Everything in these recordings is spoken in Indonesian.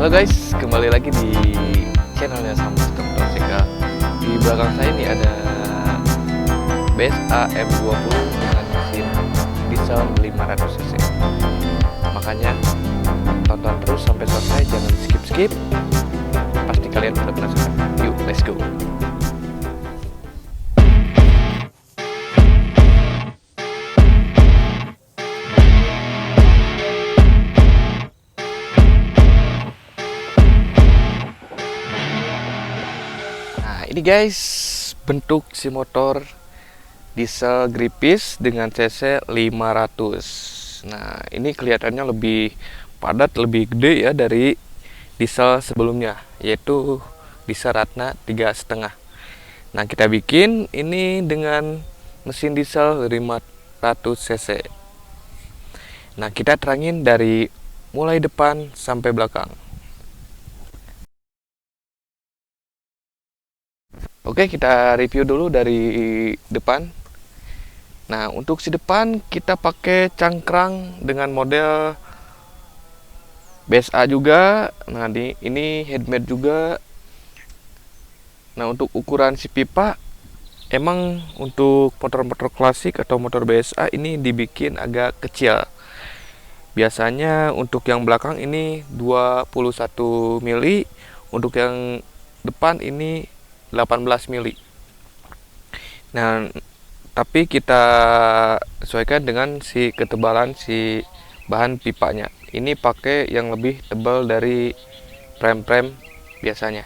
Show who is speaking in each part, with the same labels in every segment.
Speaker 1: Halo guys, kembali lagi di channelnya Samstek.ck. Di belakang saya ini ada BSA M20 dengan mesin diesel 500cc. Makanya tonton terus sampai selesai, jangan skip-skip. Pasti kalian udah penasaran. Yuk, let's go. Ini guys, bentuk si motor diesel gripis dengan cc 500. Nah, ini kelihatannya lebih padat, lebih gede ya dari diesel sebelumnya, yaitu diesel Ratna 3,5. Nah, kita bikin ini dengan mesin diesel 500 cc. Nah, kita terangin dari mulai depan sampai belakang. Oke, kita review dulu dari depan. Nah, untuk si depan kita pakai cangkrang dengan model BSA juga. Nah, ini headmade juga. Nah, untuk ukuran si pipa, emang untuk motor-motor klasik atau motor BSA ini dibikin agak kecil. Biasanya untuk yang belakang ini 21 mili, untuk yang depan ini 18 mili. Nah, tapi kita sesuaikan dengan si ketebalan si bahan pipanya. Ini pakai yang lebih tebal dari prem-prem biasanya.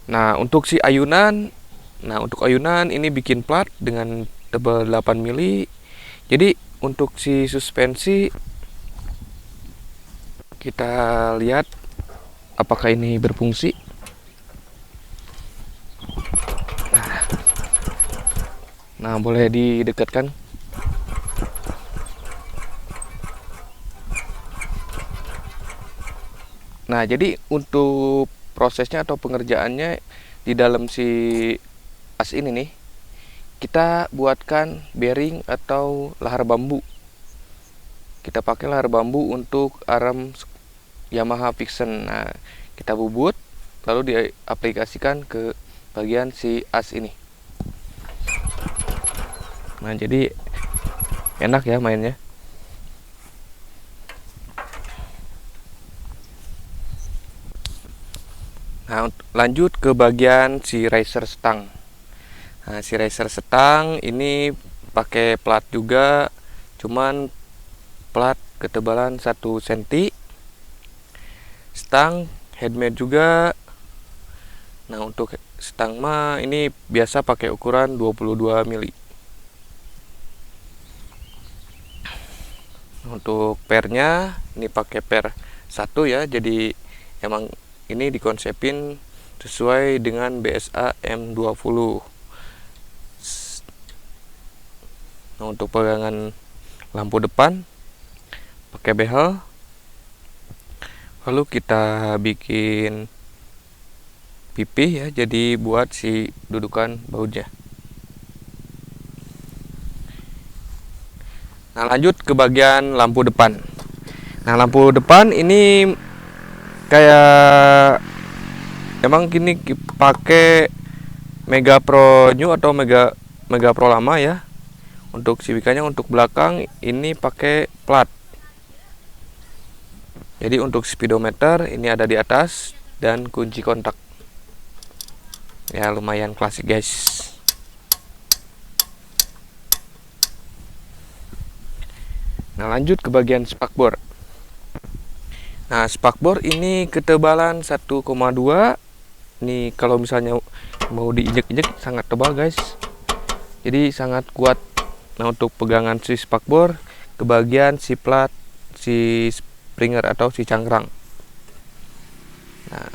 Speaker 1: Nah, untuk ayunan ini bikin plat dengan tebal 8 mili. Jadi untuk si suspensi kita lihat apakah ini berfungsi. Nah, boleh didekatkan. Nah, jadi untuk prosesnya atau pengerjaannya di dalam si as ini nih, kita buatkan bearing atau lahar bambu. Kita pakai lahar bambu untuk arm Yamaha Vixen. Nah, kita bubut lalu diaplikasikan ke bagian si as ini. Nah, jadi enak ya mainnya. Nah, lanjut ke bagian si riser stang. Nah, si riser stang ini pakai plat juga, cuman plat ketebalan 1 cm. Stang headmade juga. Nah, untuk stang mah ini biasa pakai ukuran 22 mili. Untuk pernya ini pakai per 1 ya, jadi emang ini dikonsepin sesuai dengan BSA M20. Nah, untuk pegangan lampu depan pakai behel. Lalu kita bikin pipih ya, jadi buat si dudukan bautnya. Nah, lanjut ke bagian lampu depan. Nah, lampu depan ini kayak emang gini pakai Mega Pro New atau Mega Pro lama ya. Untuk sibikanya untuk belakang ini pakai plat. Jadi untuk speedometer ini ada di atas dan kunci kontak. Ya, lumayan klasik guys. Nah, lanjut ke bagian spakbor. Nah, spakbor ini ketebalan 1,2. Ini kalau misalnya mau diinjek-injek sangat tebal guys. Jadi sangat kuat. Nah, untuk pegangan si spakbor ke bagian si plat si springer atau si cangkrang. Nah,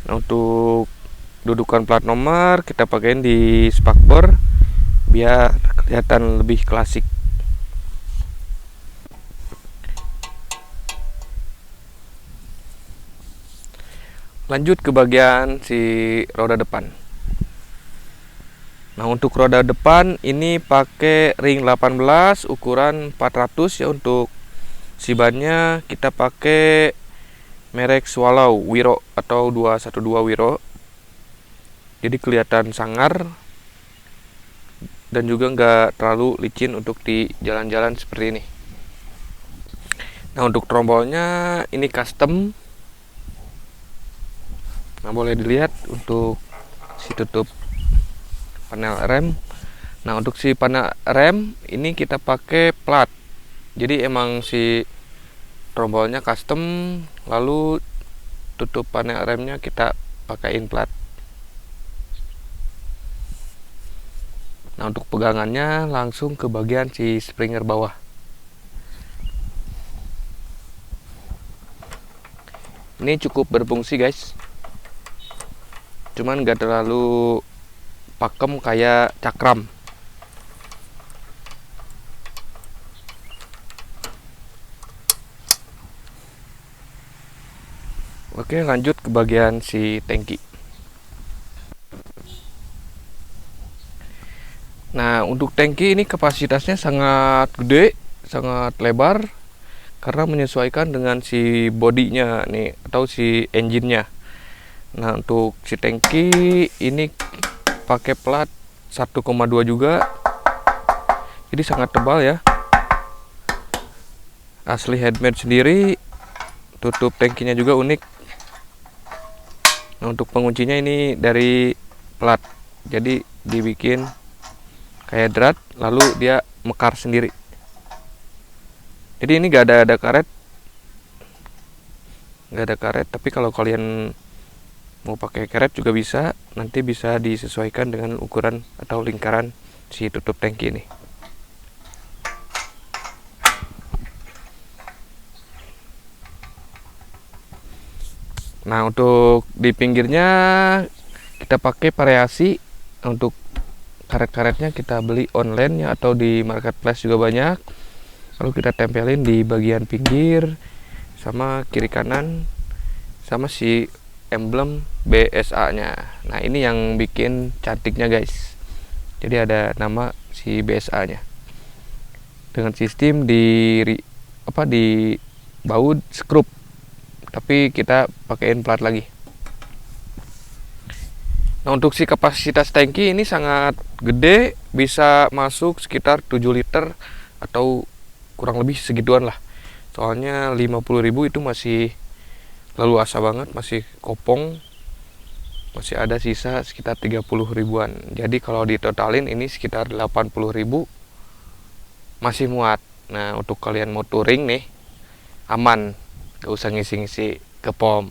Speaker 1: untuk dudukan plat nomor kita pakein di spakbor biar kelihatan lebih klasik. Lanjut ke bagian si roda depan. Nah, untuk roda depan ini pakai ring 18 ukuran 400 ya. Untuk si bannya kita pakai merek Swallow Wiro atau 212 Wiro. Jadi kelihatan sangar dan juga nggak terlalu licin untuk di jalan-jalan seperti ini. Nah, untuk trombolnya ini custom. Nah, boleh dilihat untuk si tutup panel rem. Nah, untuk si panel rem ini kita pakai plat. Jadi emang si trombolnya custom, lalu tutup panel remnya kita pakaiin plat. Nah, untuk pegangannya langsung ke bagian si springer bawah. Ini cukup berfungsi guys, cuman gak terlalu pakem kayak cakram. Oke, lanjut ke bagian si tangki. Nah, untuk tangki ini kapasitasnya sangat gede, sangat lebar, karena menyesuaikan dengan si bodinya nih atau si engine-nya. Nah, untuk si tangki ini pakai plat 1,2 juga, jadi sangat tebal ya. Asli handmade sendiri. Tutup tangkinya juga unik. Nah, untuk penguncinya ini dari plat, jadi dibikin kayak drat, lalu dia mekar sendiri. Jadi ini gak ada karet, tapi kalau kalian mau pakai karet juga bisa. Nanti bisa disesuaikan dengan ukuran atau lingkaran si tutup tangki ini. Nah, untuk di pinggirnya kita pakai variasi. Untuk karet-karetnya kita beli online ya, atau di marketplace juga banyak. Lalu kita tempelin di bagian pinggir sama kiri kanan sama si emblem BSA nya. Nah, ini yang bikin cantiknya guys. Jadi ada nama si BSA nya dengan sistem di baut skrup, tapi kita pakaiin plat lagi. Nah, untuk si kapasitas tangki ini sangat gede, bisa masuk sekitar 7 liter atau kurang lebih segituan lah. Soalnya 50.000 itu masih leluasa banget, masih kopong. Masih ada sisa sekitar 30 ribuan. Jadi kalau ditotalin ini sekitar 80.000 masih muat. Nah, untuk kalian mau touring nih aman, gak usah ngisi-ngisi ke pom.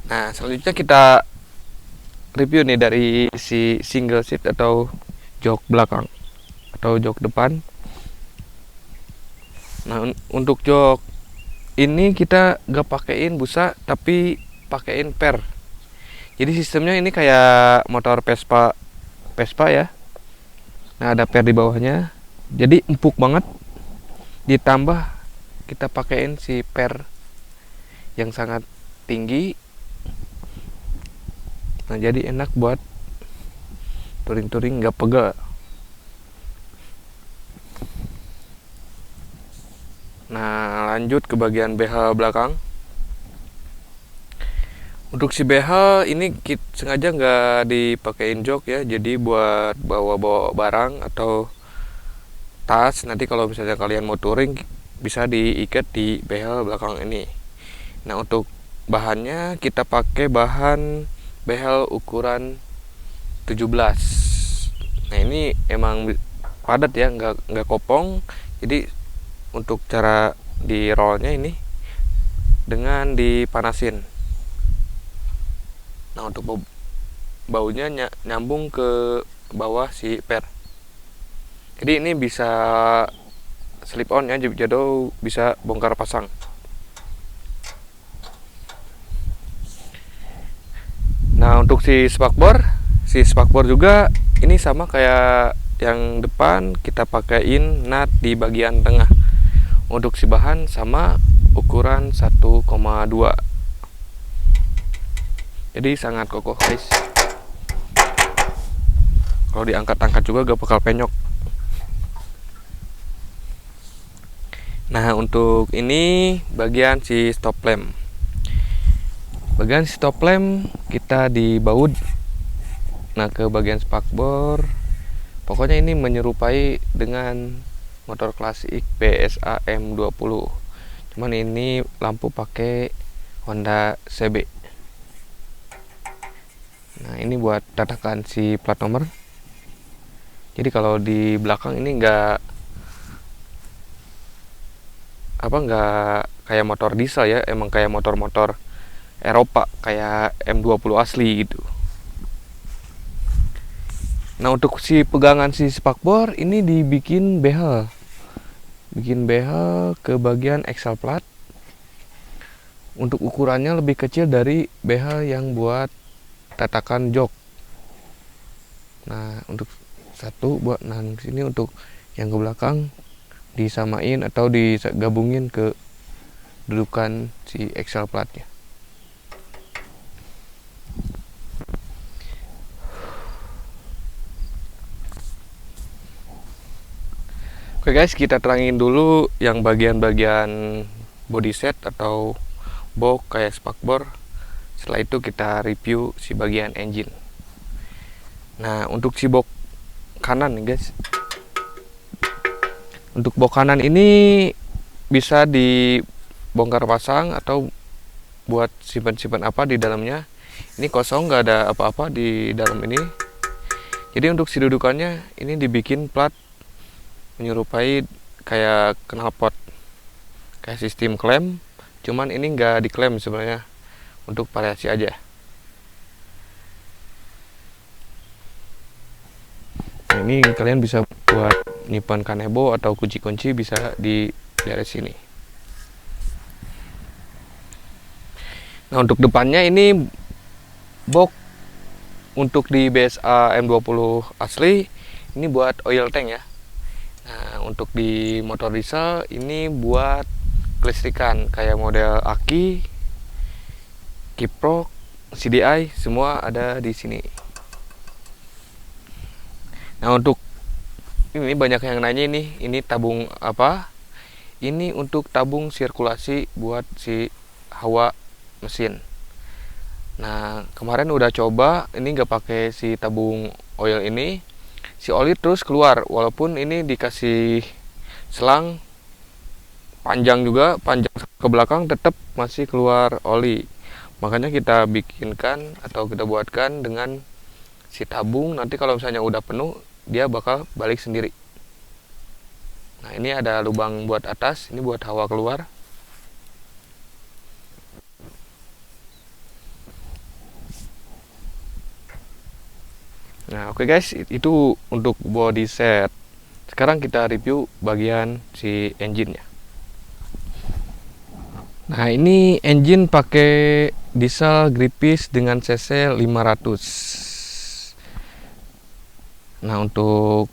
Speaker 1: Nah, selanjutnya kita review nih dari si single seat atau jok belakang atau jok depan. Nah, untuk jok ini kita gak pakein busa, tapi pakein per. Jadi sistemnya ini kayak motor Vespa ya. Nah, ada per di bawahnya, jadi empuk banget. Ditambah kita pakein si per yang sangat tinggi. Nah, jadi enak buat touring-touring gak pegel. Nah, lanjut ke bagian behel belakang. Untuk si behel ini sengaja nggak dipakein jok ya, jadi buat bawa-bawa barang atau tas. Nanti kalau misalnya kalian mau touring bisa diikat di behel belakang ini. Nah, untuk bahannya kita pakai bahan behel ukuran 17. Nah, ini emang padat ya, nggak kopong. Jadi untuk cara di rollnya ini dengan dipanasin. Nah, untuk baunya nyambung ke bawah si per. Jadi ini bisa slip on ya, jadi bisa bongkar pasang. Nah, untuk si spakbor juga ini sama kayak yang depan, kita pakaiin nut di bagian tengah. Untuk si bahan sama ukuran 1,2. Jadi sangat kokoh guys. Kalau diangkat-angkat juga gak bakal penyok. Nah, untuk ini bagian si stop lamp. Bagian stop lamp kita di baut. Nah, ke bagian spakbor. Pokoknya ini menyerupai dengan motor klasik BSA M20. Cuman ini lampu pakai Honda CB. Nah, ini buat tatakan si plat nomor. Jadi kalau di belakang ini nggak kayak motor diesel ya, emang kayak motor-motor Eropa kayak M20 asli gitu. Nah, untuk si pegangan si spakbor ini dibikin behel. Bikin behel ke bagian axle plat. Untuk ukurannya lebih kecil dari behel yang buat tatakan jok. Nah, untuk satu buat sini, untuk yang ke belakang disamain atau digabungin ke dudukan si axle platnya. Oke guys, kita terangin dulu yang bagian-bagian body set atau box kayak spakbor. Setelah itu kita review si bagian engine. Nah, untuk si box kanan nih guys. Untuk box kanan ini bisa dibongkar pasang atau buat simpan-simpan apa di dalamnya. Ini kosong, nggak ada apa-apa di dalam ini. Jadi untuk si dudukannya ini dibikin plat menyerupai kayak knalpot, kayak sistem klem. Cuman ini nggak diklem sebenarnya, untuk variasi aja. Nah, ini kalian bisa buat nyimpan kanebo atau kunci-kunci, bisa dilihat di sini. Nah, untuk depannya ini box untuk di BSA M20 asli ini buat oil tank ya. Nah, untuk di motor diesel ini buat kelistrikan kayak model aki, kiprok, CDI, semua ada di sini. Nah, untuk ini banyak yang nanya ini tabung apa? Ini untuk tabung sirkulasi buat si hawa mesin. Nah, kemarin udah coba ini nggak pakai si tabung oil ini, si oli terus keluar walaupun ini dikasih selang panjang juga, panjang ke belakang tetap masih keluar oli. Makanya kita bikinkan atau kita buatkan dengan si tabung, nanti kalau misalnya udah penuh dia bakal balik sendiri. Nah, ini ada lubang buat atas, ini buat hawa keluar. Nah, oke guys, itu untuk body set. Sekarang kita review bagian si engine-nya. Nah, ini engine pakai diesel Gripis dengan cc 500. Nah, untuk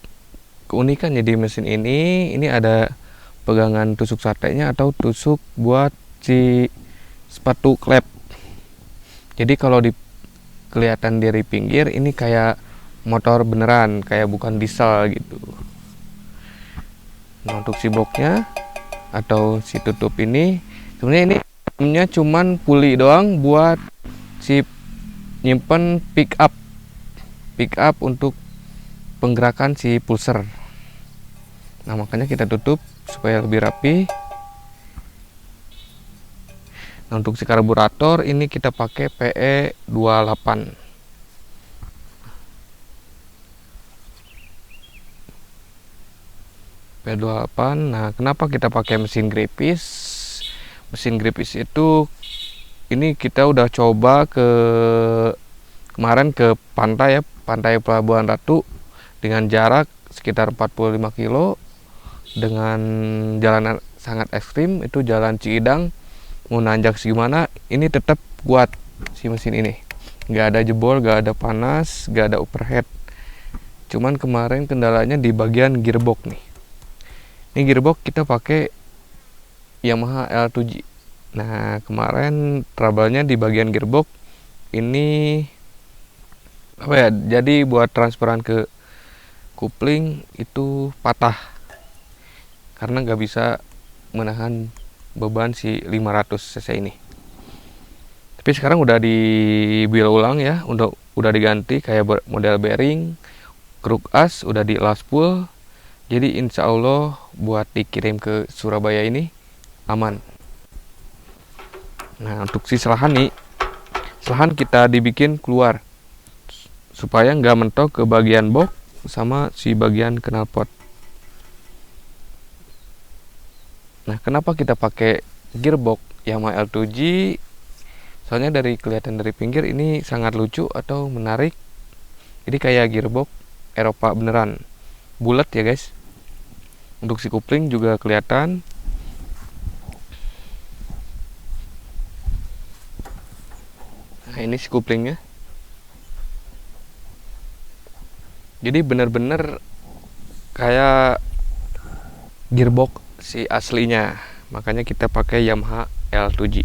Speaker 1: keunikan di mesin ini ada pegangan tusuk satenya atau tusuk buat si sepatu klep. Jadi kalau kelihatan dari pinggir ini kayak motor beneran, kayak bukan diesel gitu. Nah, untuk si boxnya atau si tutup ini sebenarnya ini cuman puli doang buat si nyimpen pick up untuk penggerakan si pulser. Nah, makanya kita tutup supaya lebih rapi. Nah, untuk si karburator ini kita pakai PE28. P28. Nah, kenapa kita pakai mesin Gripis? Mesin Gripis itu ini kita udah coba kemarin ke pantai ya, pantai Pelabuhan Ratu dengan jarak sekitar 45 kilo dengan jalanan sangat ekstrim, itu jalan Ciidang, mau nanjak segimana ini tetap kuat si mesin ini, nggak ada jebol, nggak ada panas, nggak ada overhead. Cuman kemarin kendalanya di bagian gearbox nih. Ini gearbox kita pakai Yamaha L2J. Nah, kemarin trouble-nya di bagian gearbox ini apa ya, jadi buat transferan ke kopling itu patah karena nggak bisa menahan beban si 500 cc ini. Tapi sekarang udah dibuild ulang ya, udah diganti kayak model bearing, kruk as udah di las full. Jadi insya Allah buat dikirim ke Surabaya ini aman. Nah untuk si selahan nih, selahan kita dibikin keluar supaya nggak mentok ke bagian box sama si bagian knalpot. Nah kenapa kita pakai gearbox Yamaha L2G? Soalnya kelihatan dari pinggir ini sangat lucu atau menarik. Jadi kayak gearbox Eropa beneran, bulat ya guys. Untuk si kopling juga kelihatan. Nah ini si koplingnya. Jadi bener-bener kayak gearbox si aslinya. Makanya kita pakai Yamaha L2G.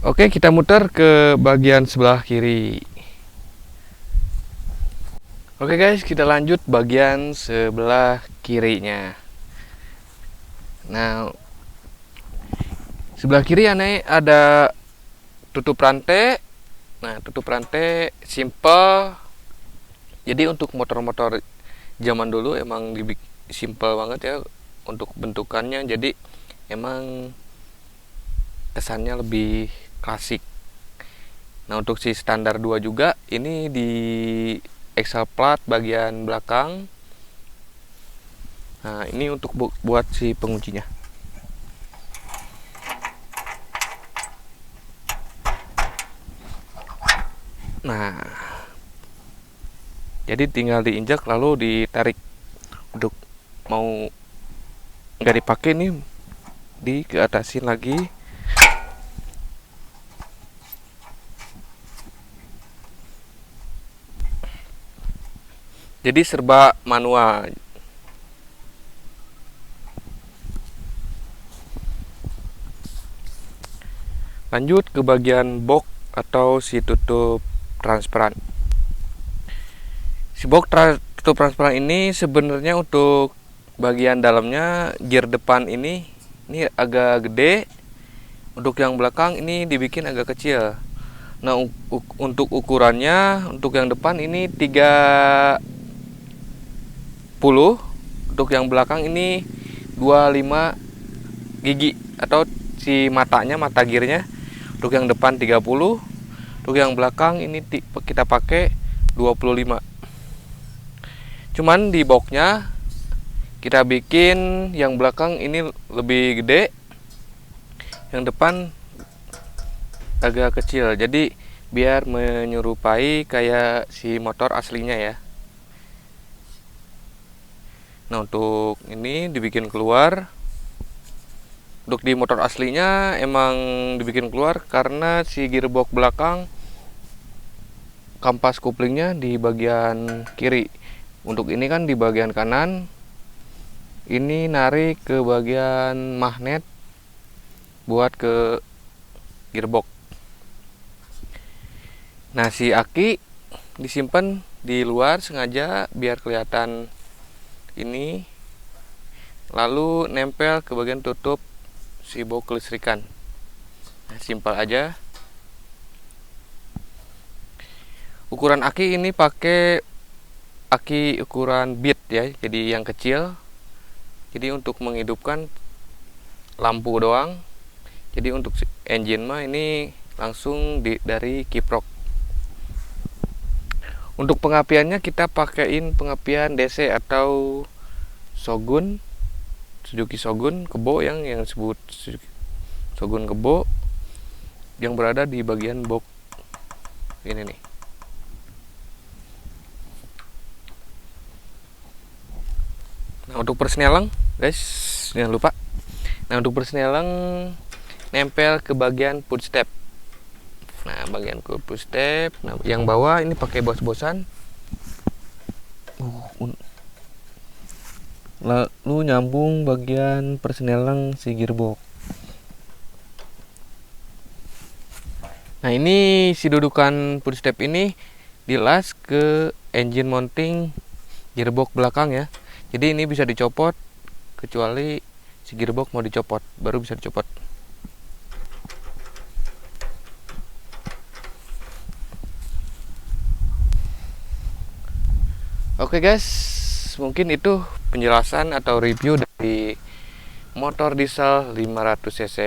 Speaker 1: Oke, kita muter ke bagian sebelah kiri. Oke guys, kita lanjut bagian sebelah kirinya. Nah, sebelah kiri ada tutup rantai. Nah, tutup rantai simple. Jadi untuk motor-motor zaman dulu emang simple banget ya untuk bentukannya. Jadi emang kesannya lebih klasik. Nah, untuk si standar 2 juga ini di axle plat bagian belakang. Nah, ini untuk buat si penguncinya. Nah, jadi tinggal diinjak lalu ditarik. Untuk mau nggak dipakai nih, keatasin lagi. Jadi serba manual. Lanjut ke bagian box atau si tutup transparan. Si box tutup transparan ini sebenarnya untuk bagian dalamnya gear depan ini agak gede. Untuk yang belakang ini dibikin agak kecil. Nah, untuk ukurannya untuk yang depan ini 30, untuk yang belakang ini 25 gigi atau si mata gearnya. Untuk yang depan 30, untuk yang belakang ini kita pakai 25. Cuman di boxnya kita bikin yang belakang ini lebih gede, yang depan agak kecil. Jadi biar menyerupai kayak si motor aslinya ya. Nah, untuk ini dibikin keluar. Untuk di motor aslinya emang dibikin keluar karena si gearbox belakang kampas koplingnya di bagian kiri. Untuk ini kan di bagian kanan. Ini narik ke bagian magnet buat ke gearbox. Nah, si aki disimpan di luar sengaja biar kelihatan ini, lalu nempel ke bagian tutup si box kelistrikan. Nah, simpel aja. Ukuran aki ini pakai aki ukuran bit ya, jadi yang kecil. Jadi untuk menghidupkan lampu doang. Jadi untuk engine mah ini langsung dari kiprok. Untuk pengapiannya kita pakaiin pengapian DC atau Shogun, Suzuki Shogun kebo yang disebut Shogun kebo yang berada di bagian box ini nih. Nah, untuk persneling guys, jangan lupa. Nah, untuk persneling nempel ke bagian footstep. Nah, bagian footstep, nah, yang bawah ini pakai bos-bosan. Lalu nyambung bagian persneling si gearbox. Nah, ini si dudukan footstep ini dilas ke engine mounting gearbox belakang ya. Jadi ini bisa dicopot, kecuali si gearbox mau dicopot, baru bisa dicopot. Oke guys, mungkin itu penjelasan atau review dari motor diesel 500 cc.